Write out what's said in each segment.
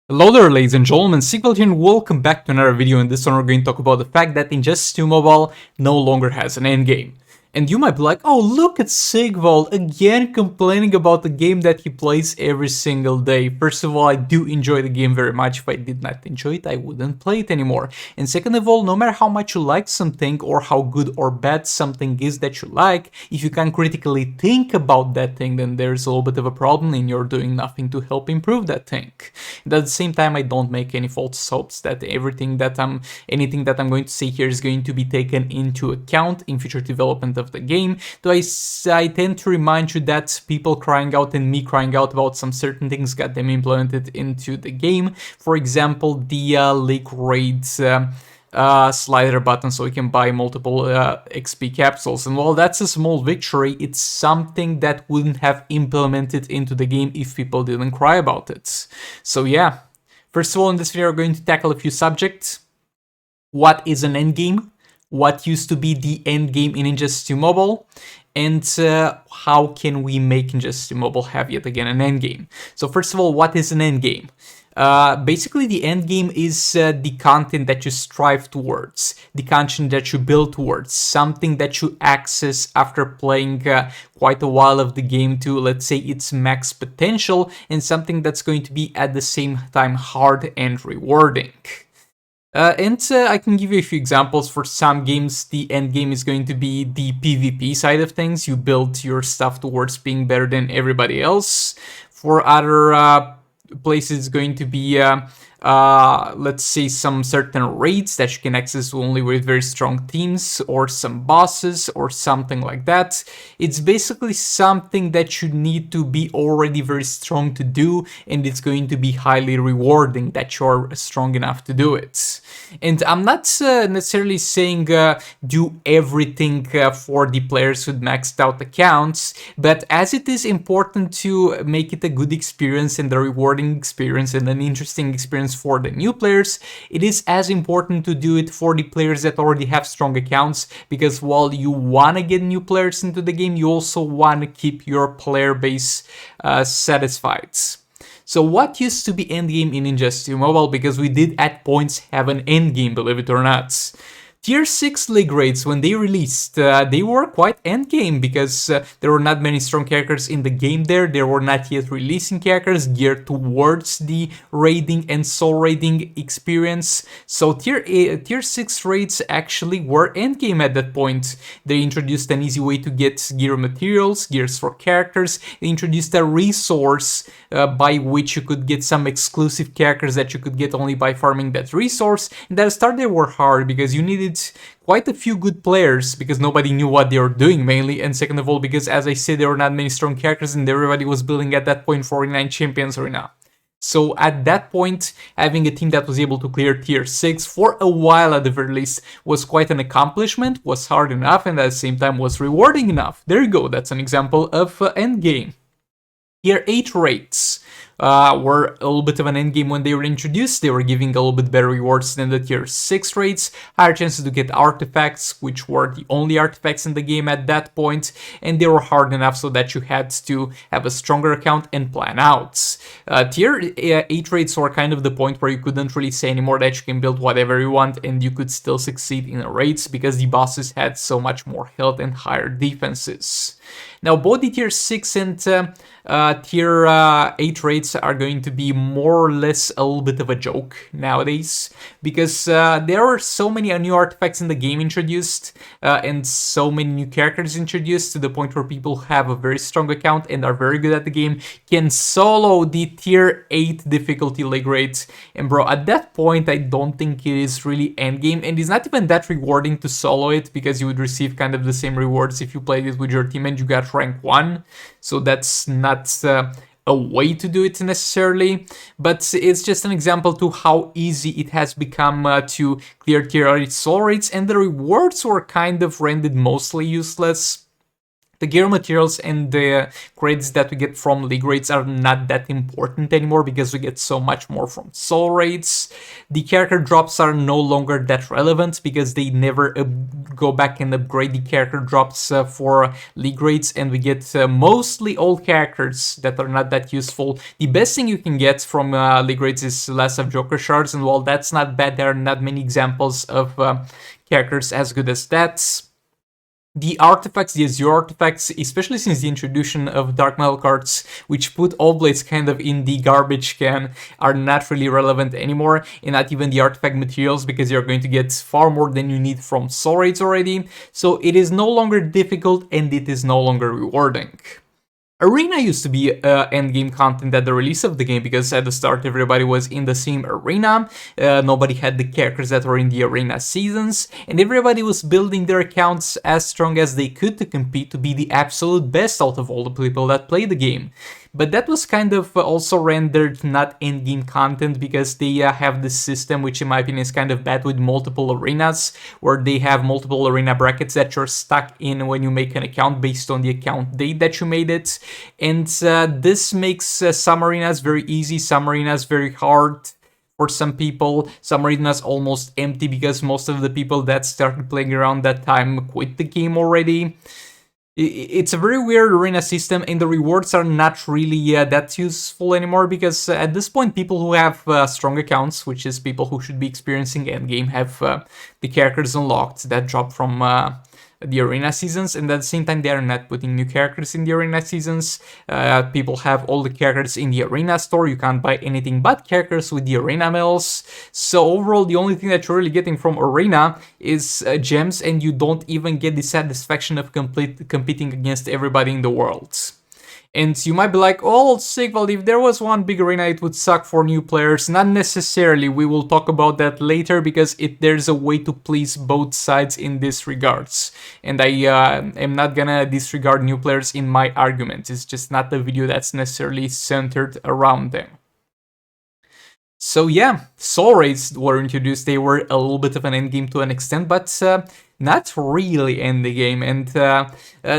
Hello there, ladies and gentlemen, Sigval here and welcome back to another video. In this one we're going to talk about the fact that Injustice 2 Mobile no longer has an endgame. And you might be like, oh, look at Sigval again complaining about the game that he plays every single day. First of all, I do enjoy the game very much. If I did not enjoy it, I wouldn't play it anymore. And second of all, no matter how much you like something or how good or bad something is that you like, if you can critically think about that thing, then there's a little bit of a problem and you're doing nothing to help improve that thing. And at the same time, I don't make any false hopes that anything that I'm going to say here is going to be taken into account in future development of the game. Though I tend to remind you that people crying out and me crying out about some certain things got them implemented into the game. For example, the leak raids. Slider button so you can buy multiple XP capsules. And while that's a small victory, it's something that wouldn't have implemented into the game if people didn't cry about it. So yeah, first of all, in this video we're going to tackle a few subjects. What is an endgame? What used to be the endgame in Injustice 2 Mobile? And how can we make Injustice 2 Mobile have yet again an endgame? So first of all, what is an endgame? Basically, the end game is the content that you strive towards, the content that you build towards, something that you access after playing quite a while of the game to, let's say, its max potential, and something that's going to be at the same time hard and rewarding. I can give you a few examples. For some games, the end game is going to be the PvP side of things. You build your stuff towards being better than everybody else. For other places, it's going to be let's say some certain raids that you can access only with very strong teams, or some bosses or something like that. It's basically something that you need to be already very strong to do, and it's going to be highly rewarding that you're strong enough to do it. And I'm not necessarily saying do everything for the players with maxed out accounts, but as it is important to make it a good experience and a rewarding experience and an interesting experience for the new players, it is as important to do it for the players that already have strong accounts, because while you want to get new players into the game, you also want to keep your player base satisfied. So what used to be endgame in Injustice 2 Mobile, because we did at points have an endgame, believe it or not. Tier 6 League raids, when they released, they were quite endgame, because there were not many strong characters in the game there. There were not yet releasing characters geared towards the raiding and soul raiding experience. So tier 6 raids actually were endgame at that point. They introduced an easy way to get gear materials, gears for characters. They introduced a resource by which you could get some exclusive characters that you could get only by farming that resource. And at the start they were hard, because you needed quite a few good players, because nobody knew what they were doing mainly, and second of all because, as I said, there were not many strong characters and everybody was building at that point 49 champions arena. So at that point, having a team that was able to clear tier 6 for a while at the very least was quite an accomplishment, was hard enough, and at the same time was rewarding enough. There you go, that's an example of endgame. Tier 8 raids were a little bit of an endgame when they were introduced. They were giving a little bit better rewards than the tier 6 raids, higher chances to get artifacts, which were the only artifacts in the game at that point, and they were hard enough so that you had to have a stronger account and plan out. Tier 8 raids were kind of the point where you couldn't really say anymore that you can build whatever you want and you could still succeed in raids, because the bosses had so much more health and higher defenses. Now, both the tier 6 and tier 8 raids are going to be more or less a little bit of a joke nowadays, because there are so many new artifacts in the game introduced and so many new characters introduced, to the point where people have a very strong account and are very good at the game can solo the tier 8 difficulty league raids. And bro, at that point I don't think it is really endgame, and it's not even that rewarding to solo it, because you would receive kind of the same rewards if you played it with your team and you got rank 1, so that's not a way to do it necessarily, but it's just an example to how easy it has become to clear tier 8 soul rates, and the rewards were kind of rendered mostly useless. the gear materials and the credits that we get from league raids are not that important anymore because we get so much more from soul raids. The character drops are no longer that relevant because they never go back and upgrade the character drops for league raids, and we get mostly old characters that are not that useful. The best thing you can get from league raids is less of Joker shards, and while that's not bad, there are not many examples of characters as good as that. The artifacts, the Azure artifacts, especially since the introduction of Dark Metal cards, which put All Blades kind of in the garbage can, are not really relevant anymore, and not even the artifact materials, because you're going to get far more than you need from Soul Raids already, so it is no longer difficult and it is no longer rewarding. Arena used to be endgame content at the release of the game because at the start everybody was in the same arena, nobody had the characters that were in the arena seasons, and everybody was building their accounts as strong as they could to compete to be the absolute best out of all the people that play the game. But that was kind of also rendered not endgame content because they have this system, which in my opinion is kind of bad, with multiple arenas, where they have multiple arena brackets that you're stuck in when you make an account based on the account date that you made it. And this makes some arenas very easy, some arenas very hard. For some people, some arenas almost empty because most of the people that started playing around that time quit the game already. It's a very weird arena system, and the rewards are not really that useful anymore because at this point people who have strong accounts, which is people who should be experiencing endgame, have the characters unlocked that drop from the arena seasons, and at the same time they are not putting new characters in the arena seasons. People have all the characters in the arena store, you can't buy anything but characters with the arena medals, so overall the only thing that you're really getting from arena is gems, and you don't even get the satisfaction of competing against everybody in the world. And you might be like, oh, Sigvald, if there was one big arena, it would suck for new players. Not necessarily. We will talk about that later because there's a way to please both sides in this regards. And I am not gonna disregard new players in my arguments. It's just not a video that's necessarily centered around them. So yeah, Soul Raids were introduced. They were a little bit of an endgame to an extent, but not really endgame. And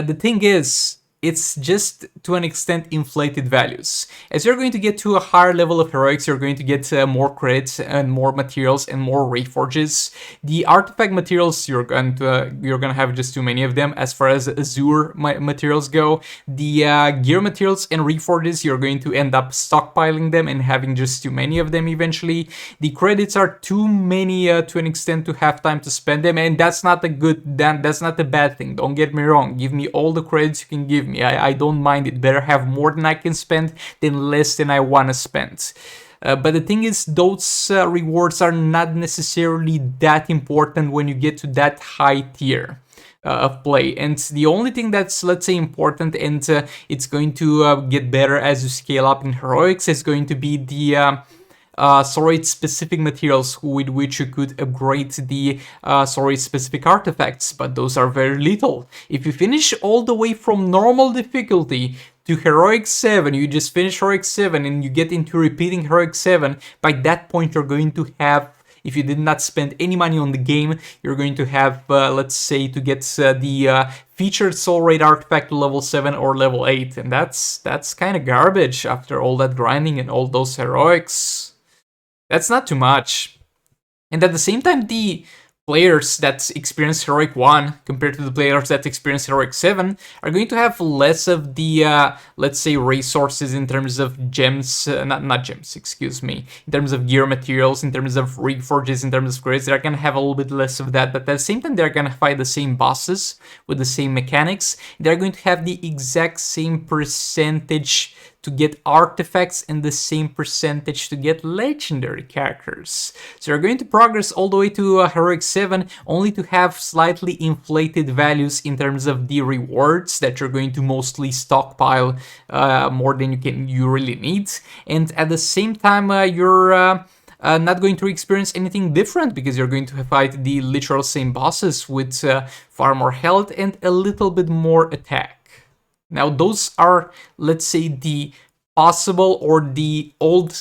the thing is, it's just to an extent inflated values. As you're going to get to a higher level of heroics, you're going to get more credits and more materials and more reforges. The artifact materials, you're gonna have just too many of them. As far as Azure materials go, the gear materials and reforges, you're going to end up stockpiling them and having just too many of them eventually. The credits are too many to an extent to have time to spend them, and that's not that's not a bad thing. Don't get me wrong. Give me all the credits you can give me. I don't mind it. Better have more than I can spend than less than I want to spend. But the thing is, those rewards are not necessarily that important when you get to that high tier of play. And the only thing that's, let's say, important, and it's going to get better as you scale up in heroics, is going to be the Soul Raid specific materials with which you could upgrade the Soul Raid specific artifacts, but those are very little. If you finish all the way from normal difficulty to Heroic 7, you just finish Heroic 7 and you get into repeating Heroic 7, by that point you're going to have, if you did not spend any money on the game, you're going to have, let's say, to get the featured Soul Raid artifact to level 7 or level 8, and that's kind of garbage after all that grinding and all those heroics. That's not too much. And at the same time, the players that experience Heroic 1 compared to the players that experience Heroic 7 are going to have less of the, let's say, resources in terms of gems, not gems, excuse me, in terms of gear materials, in terms of reforges, in terms of grades. They're going to have a little bit less of that, but at the same time, they're going to fight the same bosses with the same mechanics. They're going to have the exact same percentage to get artifacts and the same percentage to get legendary characters. So you're going to progress all the way to Heroic 7 only to have slightly inflated values in terms of the rewards that you're going to mostly stockpile more than you really need. And at the same time, you're not going to experience anything different because you're going to fight the literal same bosses with far more health and a little bit more attack. Now, those are, let's say, the possible or the old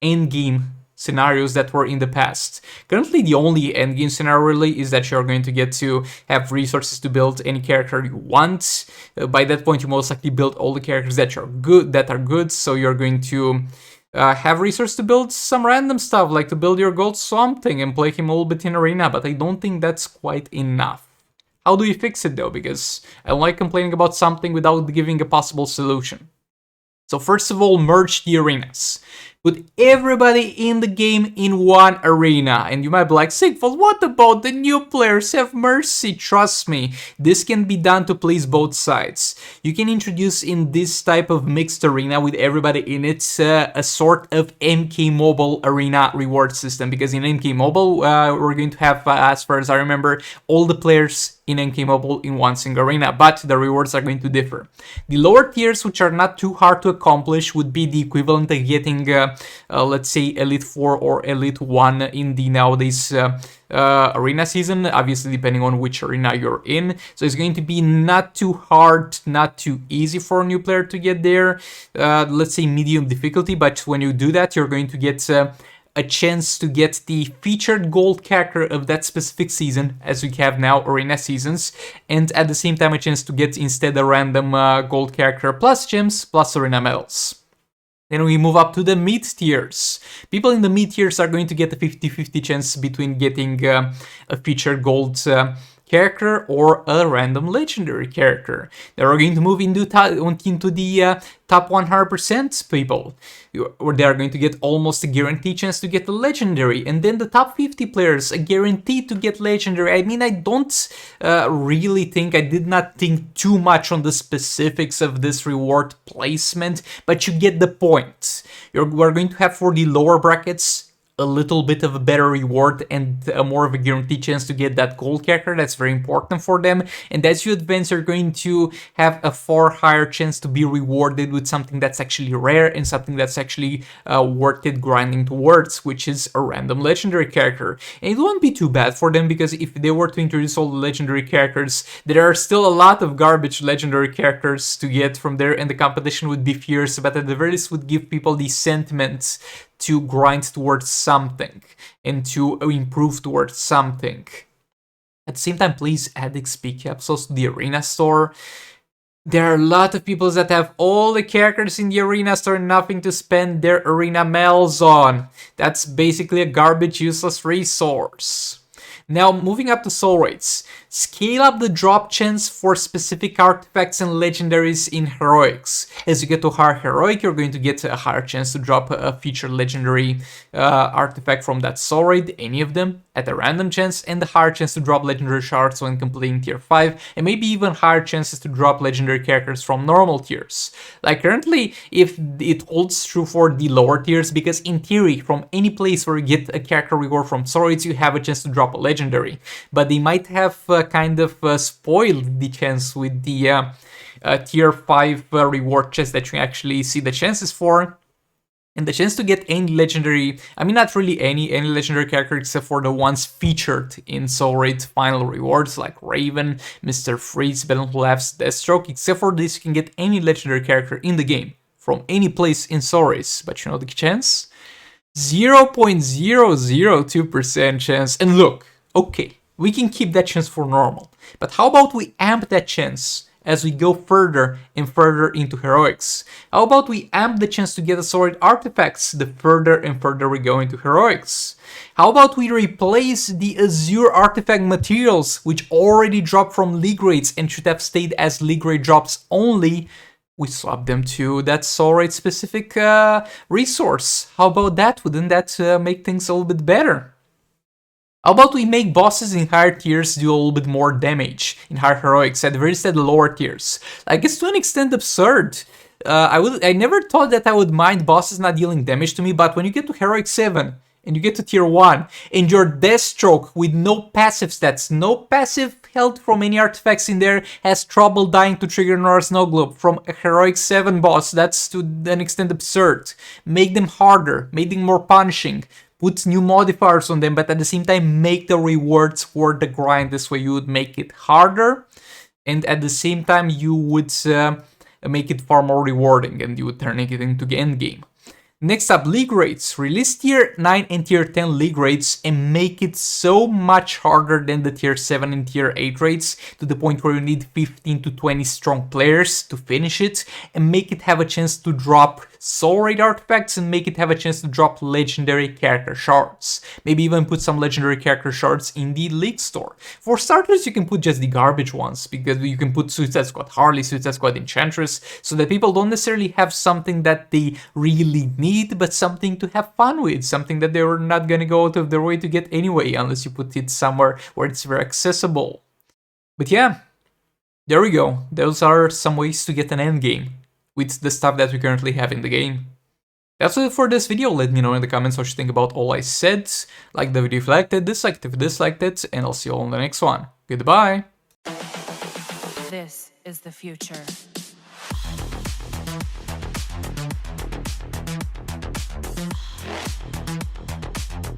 endgame scenarios that were in the past. Currently, the only endgame scenario really is that you're going to get to have resources to build any character you want. By that point, you most likely build all the characters that are good. So you're going to have resources to build some random stuff, like to build your gold something and play him a little bit in arena. But I don't think that's quite enough. How do you fix it though? Because I don't like complaining about something without giving a possible solution. So first of all, merge the arenas. Put everybody in the game in one arena. And you might be like, Sigfold, what about the new players? Have mercy, trust me. This can be done to please both sides. You can introduce in this type of mixed arena with everybody in it a sort of MK Mobile arena reward system. Because in MK Mobile, we're going to have, as far as I remember, all the players in NK Mobile in one single arena, but the rewards are going to differ. The lower tiers, which are not too hard to accomplish, would be the equivalent of getting, let's say, Elite 4 or Elite 1 in the nowadays arena season, obviously depending on which arena you're in. So it's going to be not too hard, not too easy for a new player to get there. Let's say medium difficulty, but when you do that, you're going to get a chance to get the featured gold character of that specific season, as we have now arena seasons, and at the same time a chance to get instead a random gold character plus gems plus arena medals. Then we move up to the mid tiers. People in the mid tiers are going to get a 50-50 chance between getting a featured gold character or a random legendary character. They are going to move into the top 100% people, or they are going to get almost a guaranteed chance to get a legendary, and then the top 50 players are guaranteed to get legendary. I mean, I don't really think, I did not think too much on the specifics of this reward placement, but you get the point. We're going to have for the lower brackets a little bit of a better reward and a more of a guaranteed chance to get that gold character. That's very important for them. And as you advance, you're going to have a far higher chance to be rewarded with something that's actually rare and something that's actually worth it grinding towards, which is a random legendary character. And it won't be too bad for them, because if they were to introduce all the legendary characters, there are still a lot of garbage legendary characters to get from there, and the competition would be fierce, but at the very least would give people the sentiment to grind towards something and to improve towards something. At the same time, please add XP capsules to the arena store. There are a lot of people that have all the characters in the arena store and nothing to spend their arena medals on. That's basically a garbage, useless resource. Now, moving up to soul rates. Scale up the drop chance for specific artifacts and legendaries in heroics. As you get to higher heroic, you're going to get a higher chance to drop a featured legendary artifact from that soul rate, any of them, at a random chance, and a higher chance to drop legendary shards when completing tier 5, and maybe even higher chances to drop legendary characters from normal tiers. Like currently, if it holds true for the lower tiers, because in theory, from any place where you get a character reward from soul rates, you have a chance to drop a legendary. But they might have kind of spoiled the chance with the tier 5 reward chest that you actually see the chances for. And the chance to get any legendary, I mean not really any legendary character except for the ones featured in Soul Raid final rewards like Raven, Mr. Freeze, Battlefield's Deathstroke. Except for this, you can get any legendary character in the game from any place in Soul Raids. But you know the chance? 0.002% chance. And look, okay, we can keep that chance for normal. But how about we amp that chance as we go further and further into heroics? How about we amp the chance to get a sword artifacts the further and further we go into heroics? How about we replace the Azure artifact materials, which already dropped from League Raids and should have stayed as League Raid drops only? We swap them to that soul raid specific resource. How about that? Wouldn't that make things a little bit better? How about we make bosses in higher tiers do a little bit more damage in higher heroics at the very least at the lower tiers? Like, it's to an extent absurd. I never thought that I would mind bosses not dealing damage to me, but when you get to heroic 7 and you get to tier 1 and your Deathstroke with no passive stats, no passive health from any artifacts in there, has trouble dying to trigger Nora Snow Globe from a heroic 7 boss, that's to an extent absurd. Make them harder, make them more punishing. Put new modifiers on them, but at the same time make the rewards worth the grind. This way you would make it harder, and at the same time you would make it far more rewarding, and you would turn it into the endgame. Next up, league rates. Release tier 9 and tier 10 league rates and make it so much harder than the tier 7 and tier 8 rates, to the point where you need 15 to 20 strong players to finish it, and make it have a chance to drop soul rate artifacts and make it have a chance to drop legendary character shards. Maybe even put some legendary character shards in the league store. For starters, you can put just the garbage ones, because you can put Suicide Squad Harley, Suicide Squad Enchantress, so that people don't necessarily have something that they really need, but something to have fun with, something that they're not gonna go out of their way to get anyway, unless you put it somewhere where it's very accessible. But yeah, there we go. Those are some ways to get an endgame with the stuff that we currently have in the game. That's it for this video. Let me know in the comments what you think about all I said. Like the video if you liked it, dislike it if you disliked it, and I'll see you all in the next one. Goodbye! This is the future.